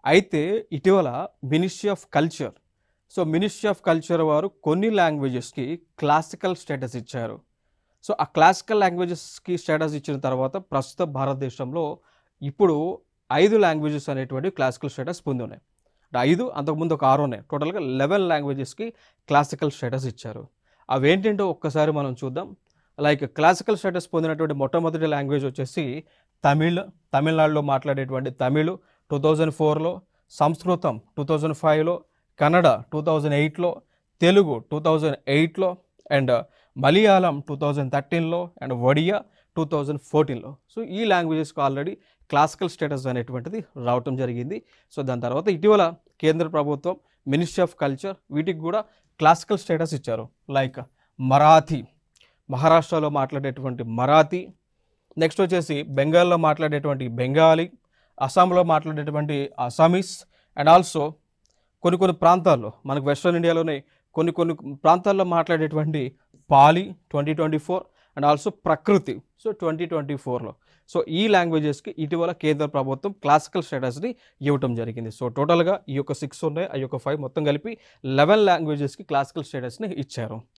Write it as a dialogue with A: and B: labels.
A: అయితే ఇటీవల ministry of culture ministry of culture వారు కొన్ని లాంగ్వేజెస్‌కి క్లాసికల్ స్టేటస్ ఇచ్చారు. ఆ క్లాసికల్ లాంగ్వేజెస్‌కి స్టేటస్ ఇచ్చిన తర్వాత ప్రస్తుత భారతదేశంలో ఇప్పుడు 5 లాంగ్వేజెస్ అనేటువంటివి క్లాసికల్ స్టేటస్ పొందున్నాయి. 5 అంతకుముందు ఒక 6 ఉన్నాయి. టోటల్‌గా 11 లాంగ్వేజెస్‌కి క్లాసికల్ స్టేటస్ ఇచ్చారు. అవేంటేంటో ఒక్కసారి మనం చూద్దాం. లైక్ క్లాసికల్ స్టేటస్ పొందినటువంటి మొట్టమొదటి లాంగ్వేజ్ వచ్చేసి తమిళ్. తమిళనాడులో మాట్లాడేటువంటి తమిళ్ 2004లో, సంస్కృతం 2005లో, కన్నడ 2008లో, తెలుగు 2008లో అండ్ మలయాళం 2013లో అండ్ ఒడియా 2014లో. ఈ లాంగ్వేజెస్‌కి ఆల్రెడీ క్లాసికల్ స్టేటస్ అనేటువంటిది రావటం జరిగింది. దాని తర్వాత ఇటీవల కేంద్ర ప్రభుత్వం మినిస్ట్రీ ఆఫ్ కల్చర్ వీటికి కూడా క్లాసికల్ స్టేటస్ ఇచ్చారు. లైక్ మరాఠీ, మహారాష్ట్రలో మాట్లాడేటువంటి మరాఠీ, నెక్స్ట్ వచ్చేసి బెంగాల్లో మాట్లాడేటువంటి బెంగాలీ, అస్సాంలో మాట్లాడేటువంటి అస్సామీస్ అండ్ ఆల్సో కొన్ని ప్రాంతాల్లో మనకు వెస్ట్రన్ ఇండియాలోనే కొన్ని ప్రాంతాల్లో మాట్లాడేటువంటి పాలి 2024 అండ్ ఆల్సో ప్రకృతి 2024లో. ఈ లాంగ్వేజెస్‌కి ఇటీవల కేంద్ర ప్రభుత్వం క్లాసికల్ స్టేటస్‌ని ఇవ్వటం జరిగింది. టోటల్‌గా ఈ యొక్క 6 ఉన్నాయి, ఆ యొక్క 5 మొత్తం కలిపి 11 లాంగ్వేజెస్‌కి క్లాసికల్ స్టేటస్‌ని ఇచ్చారు.